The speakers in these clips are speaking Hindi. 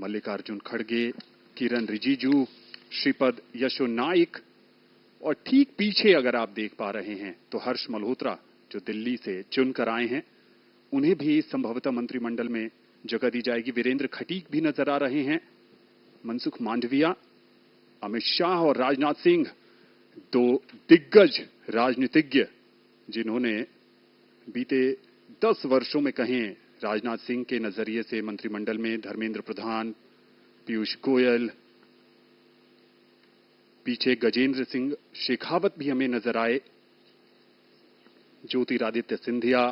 मल्लिकार्जुन खड़गे, किरण रिजिजू, श्रीपद यशो नाइक और ठीक पीछे अगर आप देख पा रहे हैं तो हर्ष मल्होत्रा जो दिल्ली से चुनकर आए हैं, उन्हें भी संभवतः मंत्रिमंडल में जगह दी जाएगी। वीरेंद्र खटीक भी नजर आ रहे हैं, मनसुख मांडविया, अमित शाह और राजनाथ सिंह, दो दिग्गज राजनीतिज्ञ जिन्होंने बीते 10 वर्षों में कहें राजनाथ सिंह के नजरिए से मंत्रिमंडल में धर्मेंद्र प्रधान, पीयूष गोयल, पीछे गजेंद्र सिंह शेखावत भी हमें नजर आए, ज्योतिरादित्य सिंधिया।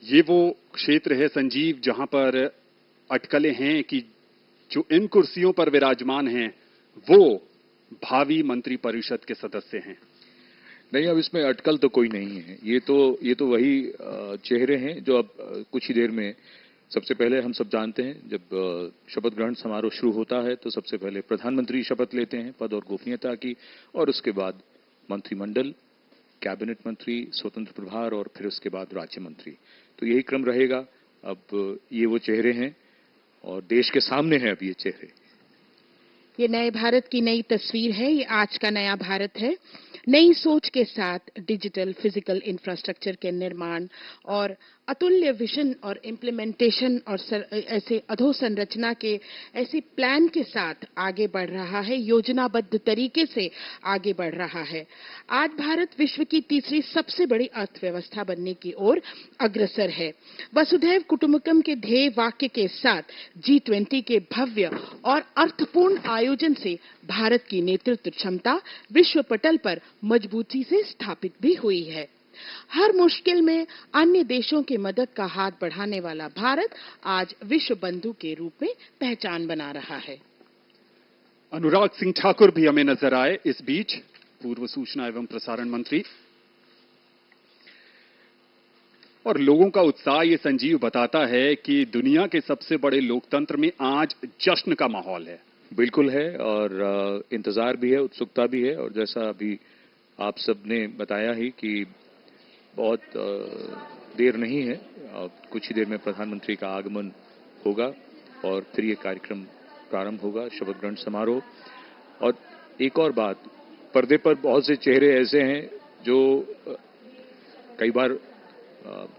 ये वो क्षेत्र है संजीव जहां पर अटकलें हैं कि जो इन कुर्सियों पर विराजमान हैं वो भावी मंत्रिपरिषद के सदस्य हैं। नहीं, अब इसमें अटकल तो कोई नहीं है। ये तो वही चेहरे हैं जो अब कुछ ही देर में, सबसे पहले हम सब जानते हैं जब शपथ ग्रहण समारोह शुरू होता है तो सबसे पहले प्रधानमंत्री शपथ लेते हैं पद और गोपनीयता की, और उसके बाद मंत्रिमंडल, कैबिनेट मंत्री, स्वतंत्र प्रभार और फिर उसके बाद राज्य मंत्री। तो यही क्रम रहेगा। अब ये वो चेहरे हैं और देश के सामने हैं अब ये चेहरे। ये नए भारत की नई तस्वीर है। ये आज का नया भारत है। नई सोच के साथ डिजिटल फिजिकल इंफ्रास्ट्रक्चर के निर्माण और अतुल्य विजन और इम्प्लीमेंटेशन और ऐसे अधोसंरचना के ऐसे प्लान के साथ आगे बढ़ रहा है, योजनाबद्ध तरीके से आगे बढ़ रहा है। आज भारत विश्व की तीसरी सबसे बड़ी अर्थव्यवस्था बनने की ओर अग्रसर है। वसुधैव कुटुंबकम के ध्येय वाक्य के साथ G20 के भव्य और अर्थपूर्ण आयोजन से भारत की नेतृत्व क्षमता विश्व पटल पर मजबूती से स्थापित भी हुई है। हर मुश्किल में अन्य देशों की मदद का हाथ बढ़ाने वाला भारत आज विश्व बंधु के रूप में पहचान बना रहा है। अनुराग सिंह ठाकुर भी हमें नजर आए इस बीच, पूर्व सूचना एवं प्रसारण मंत्री। और लोगों का उत्साह ये संजीव बताता है कि दुनिया के सबसे बड़े लोकतंत्र में आज जश्न का माहौल है। बिल्कुल है, और इंतजार भी है, उत्सुकता भी है। और जैसा अभी आप सबने बताया ही कि बहुत देर नहीं है, कुछ ही देर में प्रधानमंत्री का आगमन होगा और फिर ये कार्यक्रम प्रारंभ होगा, शपथ ग्रहण समारोह। और एक और बात, पर्दे पर बहुत से चेहरे ऐसे हैं जो कई बार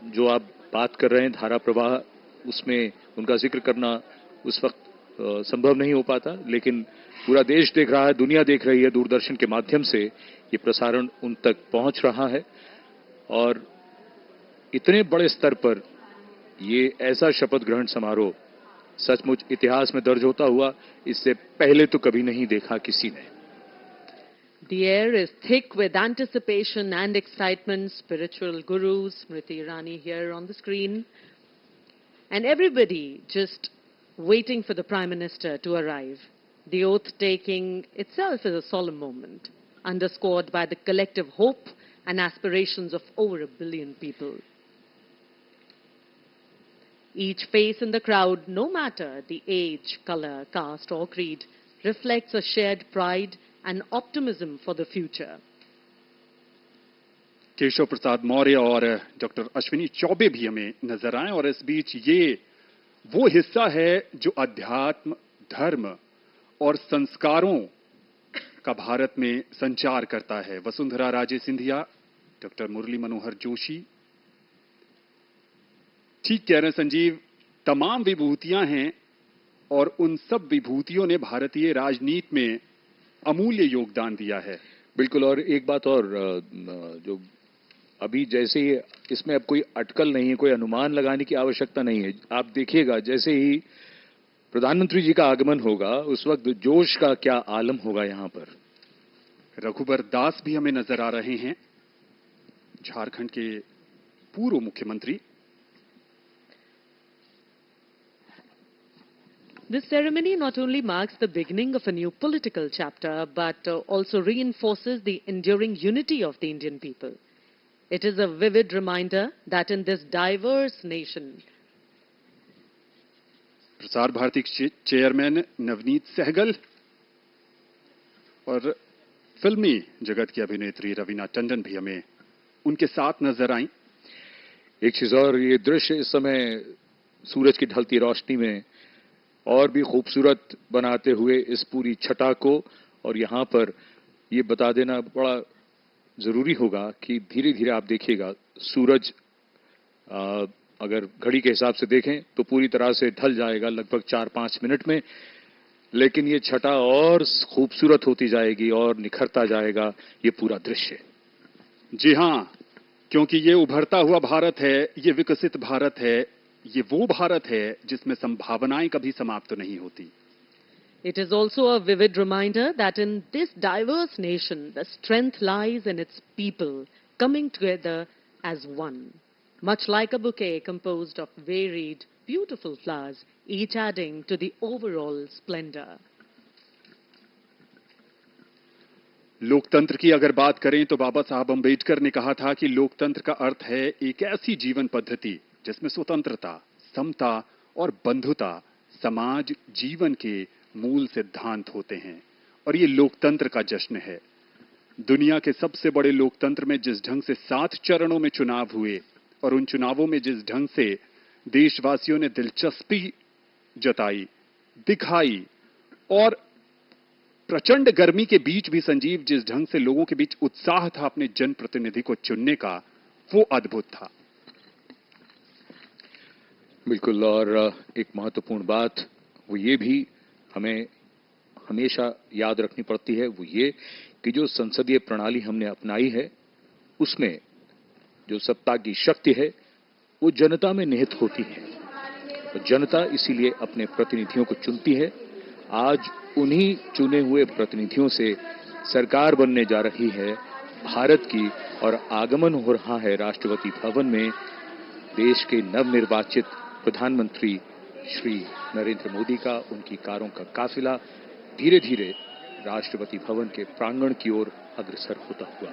जो आप बात कर रहे हैं धारा प्रवाह, उसमें उनका जिक्र करना उस वक्त संभव नहीं हो पाता, लेकिन पूरा देश देख रहा है, दुनिया देख रही है, दूरदर्शन के माध्यम से ये प्रसारण उन तक पहुंच रहा है। और इतने बड़े स्तर पर ये ऐसा शपथ ग्रहण समारोह सचमुच इतिहास में दर्ज होता हुआ इससे पहले तो कभी नहीं देखा किसी ने। The air is thick with anticipation and excitement. Spiritual guru Smriti Irani here on the screen, and everybody just waiting for the Prime Minister to arrive. The oath-taking itself is a solemn moment, underscored by the collective hope and aspirations of over 1 billion people. Each face in the crowd, no matter the age, color, caste or creed, reflects a shared pride and optimism for the future. Keshav Prasad Maurya और डॉक्टर अश्विनी चौबे भी हमें नजर आए। और इस बीच ये वो हिस्सा है जो अध्यात्म, धर्म और संस्कारों का भारत में संचार करता है। वसुंधरा राजे सिंधिया, डॉक्टर मुरली मनोहर जोशी, ठीक कह रहे हैं संजीव, तमाम विभूतियां हैं और उन सब विभूतियों ने भारतीय राजनीति में अमूल्य योगदान दिया है। बिल्कुल। और एक बात और, जो अभी जैसे ही इसमें अब कोई अटकल नहीं है, कोई अनुमान लगाने की आवश्यकता नहीं है। आप देखिएगा जैसे ही प्रधानमंत्री जी का आगमन होगा उस वक्त जोश का क्या आलम होगा यहां पर। रघुबर दास भी हमें नजर आ रहे हैं, झारखंड के पूर्व मुख्यमंत्री। This ceremony not only marks the beginning of a new political chapter, but also reinforces the enduring unity of the Indian people. It is a vivid reminder that in this diverse nation, Prasar Bharati chairman Navneet Sehgal और फिल्मी जगत की अभिनेत्री रवीना टंडन भी हमें उनके साथ नजर आई। एक चीज और, ये दृश्य इस समय सूरज की ढलती रोशनी में और भी खूबसूरत बनाते हुए इस पूरी छटा को, और यहां पर ये बता देना बड़ा जरूरी होगा कि धीरे धीरे आप देखिएगा सूरज अगर घड़ी के हिसाब से देखें तो पूरी तरह से ढल जाएगा लगभग 4-5 मिनट में, लेकिन ये छटा और खूबसूरत होती जाएगी और निखरता जाएगा ये पूरा दृश्य। जी हां, क्योंकि ये उभरता हुआ भारत है, ये विकसित भारत है, ये वो भारत है जिसमें संभावनाएं कभी समाप्त नहीं होती। It is also a vivid reminder that in this diverse nation, the strength lies in its people coming together as one. Much like a bouquet composed of varied, beautiful flowers, each adding to the overall splendor. लोकतंत्र की अगर बात करें तो बाबा साहब अंबेडकर ने कहा था कि लोकतंत्र का अर्थ है एक ऐसी जीवन पद्धति जिसमें स्वतंत्रता, समता और बंधुता समाज जीवन के मूल सिद्धांत होते हैं, और ये लोकतंत्र का जश्न है। दुनिया के सबसे बड़े लोकतंत्र में जिस ढंग से 7 चरणों में चुनाव हुए और उन चुनावों में जिस ढंग से देशवासियों ने दिलचस्पी जताई, दिखाई और प्रचंड गर्मी के बीच भी संजीव जिस ढंग से लोगों के बीच उत्साह था अपने जनप्रतिनिधि को चुनने का, वो अद्भुत था। बिल्कुल, और एक महत्वपूर्ण बात वो ये भी हमें हमेशा याद रखनी पड़ती है, वो ये कि जो संसदीय प्रणाली हमने अपनाई है उसमें जो सत्ता की शक्ति है वो जनता में निहित होती है, तो जनता इसीलिए अपने प्रतिनिधियों को चुनती है। आज उन्हीं चुने हुए प्रतिनिधियों से सरकार बनने जा रही है भारत की, और आगमन हो रहा है राष्ट्रपति भवन में देश के नवनिर्वाचित प्रधानमंत्री श्री नरेंद्र मोदी का। उनकी कारों का काफिला धीरे धीरे राष्ट्रपति भवन के प्रांगण की ओर अग्रसर होता हुआ।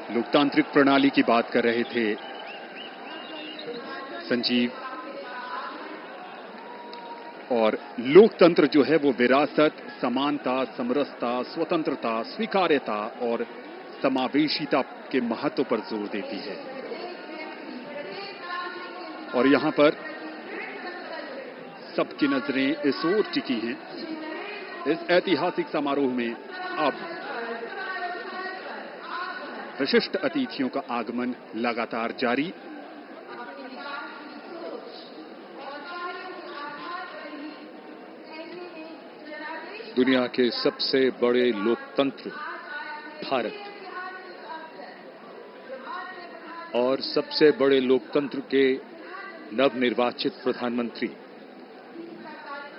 लोकतांत्रिक प्रणाली की बात कर रहे थे संजीव, और लोकतंत्र जो है वो विरासत, समानता, समरसता, स्वतंत्रता, स्वीकार्यता और समावेशिता के महत्व पर जोर देती है। और यहां पर सबकी नजरें इस ओर टिकी हैं। इस ऐतिहासिक समारोह में अब विशिष्ट अतिथियों का आगमन लगातार जारी। दुनिया के सबसे बड़े लोकतंत्र भारत और सबसे बड़े लोकतंत्र के नवनिर्वाचित प्रधानमंत्री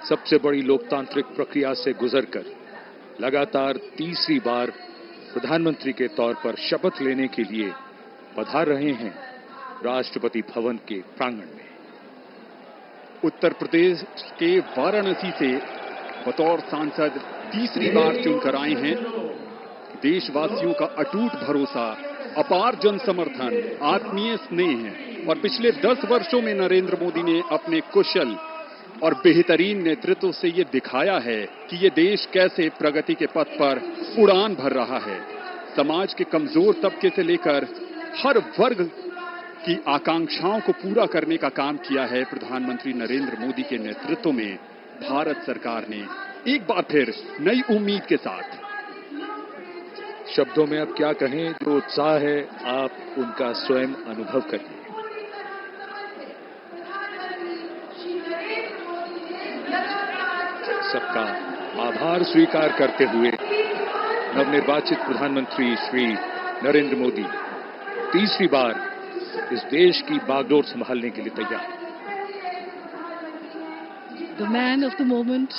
सबसे बड़ी लोकतांत्रिक प्रक्रिया से गुजरकर लगातार तीसरी बार प्रधानमंत्री के तौर पर शपथ लेने के लिए पधार रहे हैं राष्ट्रपति भवन के प्रांगण में। उत्तर प्रदेश के वाराणसी से बतौर सांसद तीसरी बार चुनकर आए हैं। देशवासियों का अटूट भरोसा, अपार जन समर्थन, आत्मीय स्नेह है, और पिछले 10 वर्षों में नरेंद्र मोदी ने अपने कुशल और बेहतरीन नेतृत्व से ये दिखाया है कि ये देश कैसे प्रगति के पथ पर उड़ान भर रहा है। समाज के कमजोर तबके से लेकर हर वर्ग की आकांक्षाओं को पूरा करने का काम किया है प्रधानमंत्री नरेंद्र मोदी के नेतृत्व में भारत सरकार ने, एक बार फिर नई उम्मीद के साथ। शब्दों में अब क्या कहें, जो उत्साह है आप उनका स्वयं अनुभव करिए। सबका आभार स्वीकार करते हुए नवनिर्वाचित प्रधानमंत्री श्री नरेंद्र मोदी तीसरी बार इस देश की बागडोर संभालने के लिए तैयार। The man of the moment,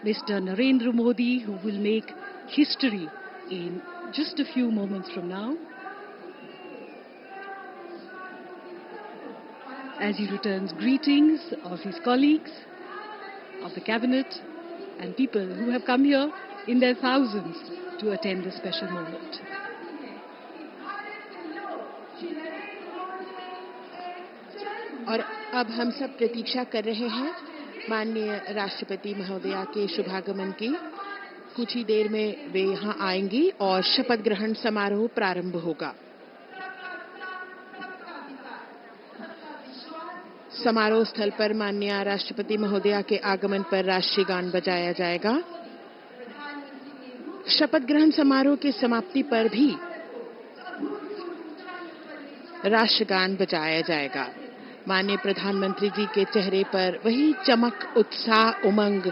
Mr. Narendra Modi, who will make history in just a few moments from now, as he returns greetings of his colleagues, of the cabinet, and people who have come here in their thousands to attend this special moment. और अब हम सब प्रतीक्षा कर रहे हैं माननीय राष्ट्रपति महोदया के शुभागमन की। कुछ ही देर में वे यहां आएंगी और शपथ ग्रहण समारोह प्रारंभ होगा। समारोह स्थल पर माननीय राष्ट्रपति महोदया के आगमन पर राष्ट्रीय गान बजाया जाएगा। शपथ ग्रहण समारोह की समाप्ति पर भी राष्ट्रगान बजाया जाएगा। माननीय प्रधानमंत्री जी के चेहरे पर वही चमक, उत्साह, उमंग,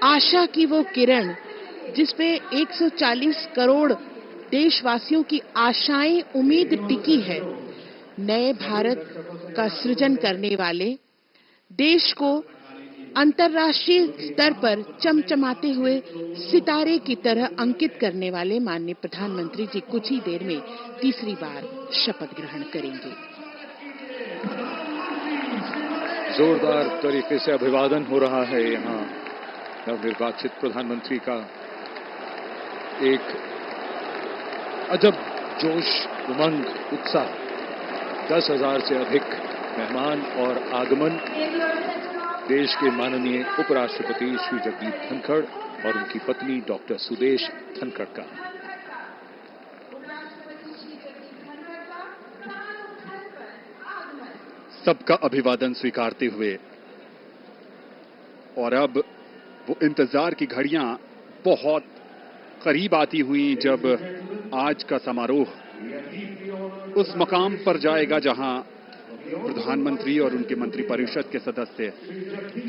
आशा की वो किरण जिसपे 140 करोड़ देशवासियों की आशाएं, उम्मीद टिकी है। नए भारत का सृजन करने वाले, देश को अंतर्राष्ट्रीय स्तर पर चमचमाते हुए सितारे की तरह अंकित करने वाले माननीय प्रधानमंत्री जी कुछ ही देर में तीसरी बार शपथ ग्रहण करेंगे। जोरदार तरीके से अभिवादन हो रहा है यहाँ नवनिर्वाचित प्रधानमंत्री का। एक अजब जोश, उमंग, उत्साह, 10,000 से अधिक मेहमान और आगमन देश के माननीय उपराष्ट्रपति श्री जगदीप धनखड़ और उनकी पत्नी डॉक्टर सुदेश धनखड़ का। सबका अभिवादन स्वीकारते हुए और अब वो इंतजार की घड़ियां बहुत करीब आती हुई जब आज का समारोह उस मकाम पर जाएगा जहां प्रधानमंत्री और उनके मंत्रिपरिषद के सदस्य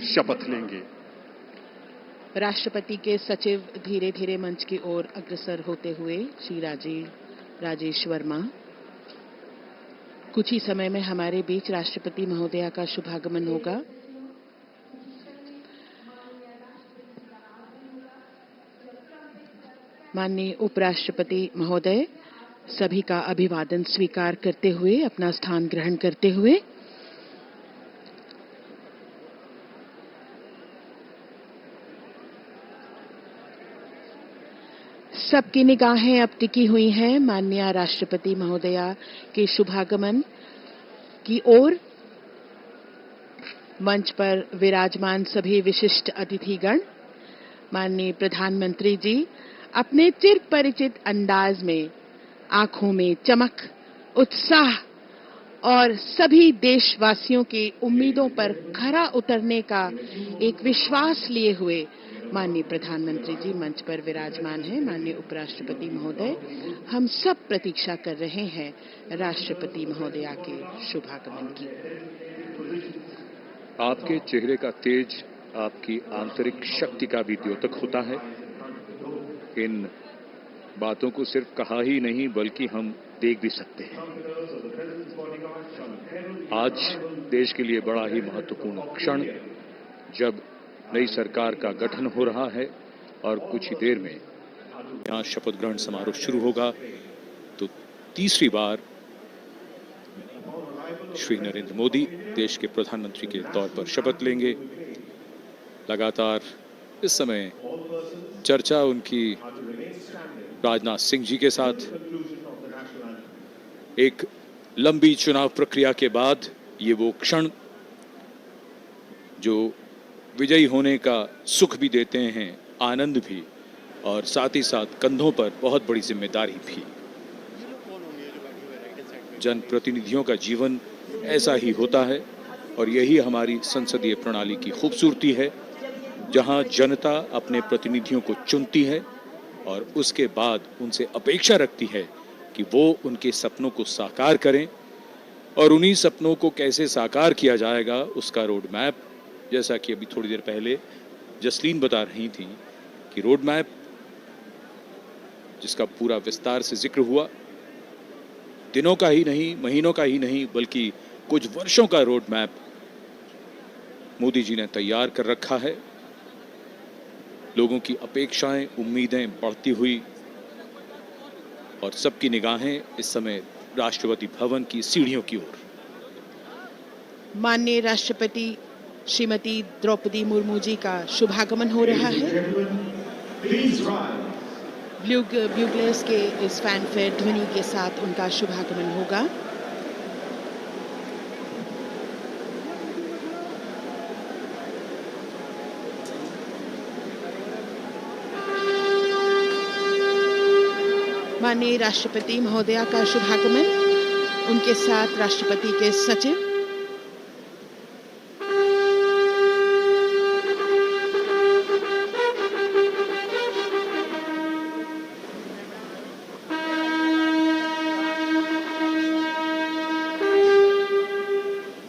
शपथ लेंगे। राष्ट्रपति के सचिव धीरे धीरे मंच की ओर अग्रसर होते हुए श्री राजेश वर्मा। कुछ ही समय में हमारे बीच राष्ट्रपति महोदया का शुभागमन होगा। माननीय उपराष्ट्रपति महोदय सभी का अभिवादन स्वीकार करते हुए अपना स्थान ग्रहण करते हुए सबकी निगाहें अब टिकी हुई हैं माननीय राष्ट्रपति महोदया के शुभागमन की ओर। मंच पर विराजमान सभी विशिष्ट अतिथिगण, माननीय प्रधानमंत्री जी अपने चिर परिचित अंदाज में आंखों में चमक, उत्साह और सभी देशवासियों की उम्मीदों पर खरा उतरने का एक विश्वास लिए हुए माननीय प्रधानमंत्री जी मंच पर विराजमान हैं। माननीय उपराष्ट्रपति महोदय, हम सब प्रतीक्षा कर रहे हैं राष्ट्रपति महोदया के शुभागमन की। आपके चेहरे का तेज आपकी आंतरिक शक्ति का भी द्योतक होता है। इन बातों को सिर्फ कहा ही नहीं बल्कि हम देख भी सकते हैं। आज देश के लिए बड़ा ही महत्वपूर्ण क्षण, जब नई सरकार का गठन हो रहा है और कुछ ही देर में यहां शपथ ग्रहण समारोह शुरू होगा, तो तीसरी बार श्री नरेंद्र मोदी देश के प्रधानमंत्री के तौर पर शपथ लेंगे। लगातार इस समय चर्चा उनकी राजनाथ सिंह जी के साथ, एक लंबी चुनाव प्रक्रिया के बाद ये वो क्षण जो विजयी होने का सुख भी देते हैं, आनंद भी, और साथ ही साथ कंधों पर बहुत बड़ी जिम्मेदारी भी। जनप्रतिनिधियों का जीवन ऐसा ही होता है और यही हमारी संसदीय प्रणाली की खूबसूरती है, जहां जनता अपने प्रतिनिधियों को चुनती है और उसके बाद उनसे अपेक्षा रखती है कि वो उनके सपनों को साकार करें, और उन्हीं सपनों को कैसे साकार किया जाएगा उसका रोड मैप, जैसा कि अभी थोड़ी देर पहले जसलीन बता रही थी कि रोड मैप जिसका पूरा विस्तार से जिक्र हुआ, दिनों का ही नहीं, महीनों का ही नहीं, बल्कि कुछ वर्षों का रोड मैप मोदी जी ने तैयार कर रखा है। लोगों की अपेक्षाएं, उम्मीदें बढ़ती हुई और सबकी निगाहें इस समय राष्ट्रपति भवन की सीढ़ियों की ओर। माननीय राष्ट्रपति श्रीमती द्रौपदी मुर्मू जी का शुभागमन हो रहा है। ब्यूगलर्स के इस फैनफेयर ध्वनि के साथ उनका शुभागमन होगा। माननीय राष्ट्रपति महोदया का शुभागमन, उनके साथ राष्ट्रपति के सचिव,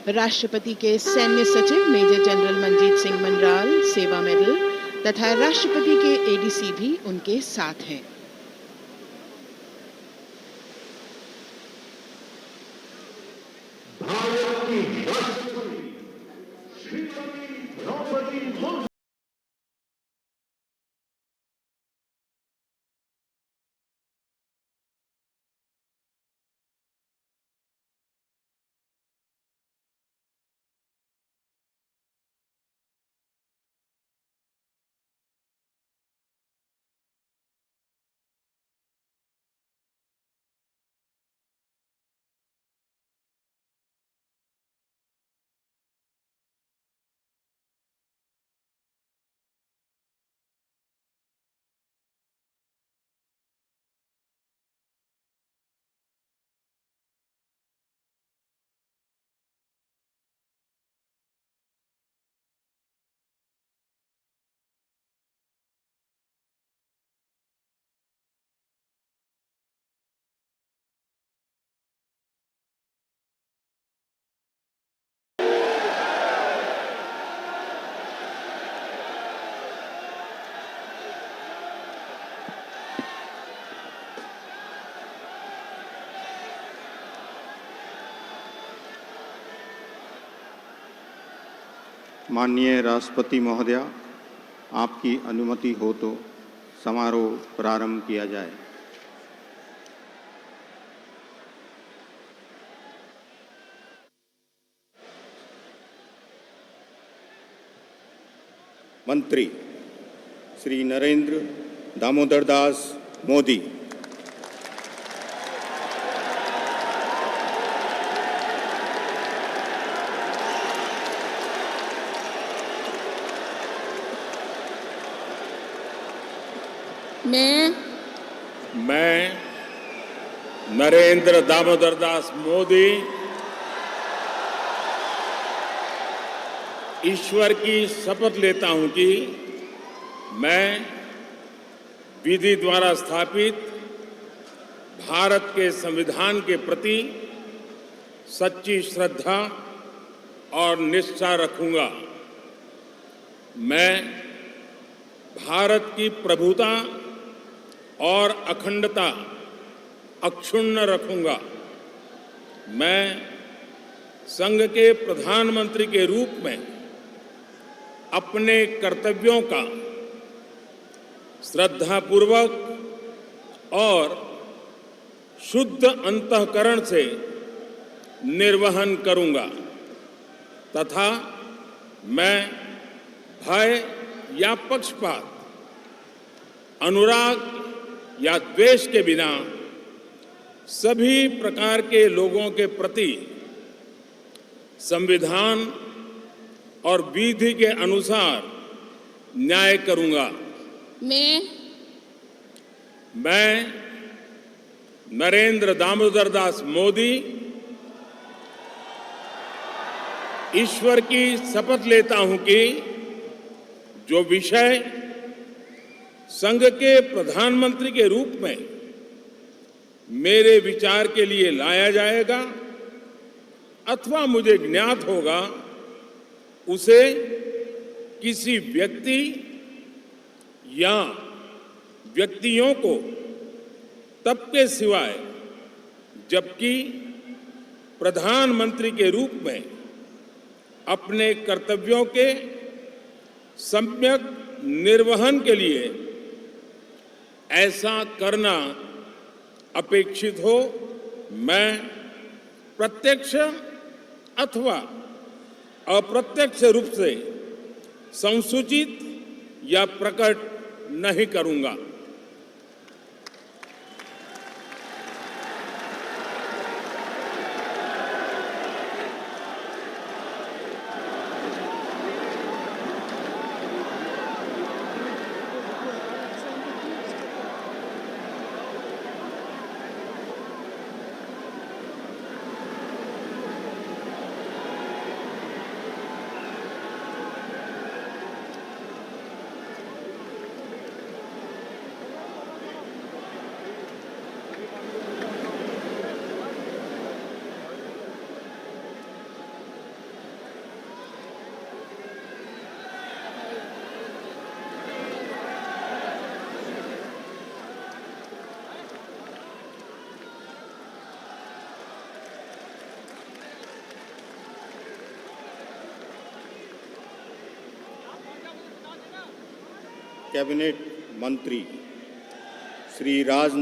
राष्ट्रपति के सैन्य सचिव मेजर जनरल मनजीत सिंह मनराल सेवा मेडल तथा राष्ट्रपति के एडीसी भी उनके साथ हैं। माननीय राष्ट्रपति महोदया, आपकी अनुमति हो तो समारोह प्रारंभ किया जाए। मंत्री श्री नरेंद्र दामोदर दास मोदी। मैं नरेंद्र दामोदर दास मोदी ईश्वर की शपथ लेता हूं कि मैं विधि द्वारा स्थापित भारत के संविधान के प्रति सच्ची श्रद्धा और निष्ठा रखूंगा। मैं भारत की प्रभुता और अखंडता अक्षुण्ण रखूंगा। मैं संघ के प्रधानमंत्री के रूप में अपने कर्तव्यों का श्रद्धापूर्वक और शुद्ध अंतःकरण से निर्वहन करूंगा तथा मैं भय या पक्षपात, अनुराग या द्वेष के बिना सभी प्रकार के लोगों के प्रति संविधान और विधि के अनुसार न्याय करूंगा। मैं नरेंद्र दामोदर दास मोदी ईश्वर की शपथ लेता हूं कि जो विषय संघ के प्रधानमंत्री के रूप में मेरे विचार के लिए लाया जाएगा अथवा मुझे ज्ञात होगा, उसे किसी व्यक्ति या व्यक्तियों को तब के सिवाय जबकि प्रधानमंत्री के रूप में अपने कर्तव्यों के सम्यक निर्वहन के लिए ऐसा करना अपेक्षित हो, मैं प्रत्यक्ष अथवा अप्रत्यक्ष रूप से संसूचित या प्रकट नहीं करूंगा। कैबिनेट मंत्री श्री राज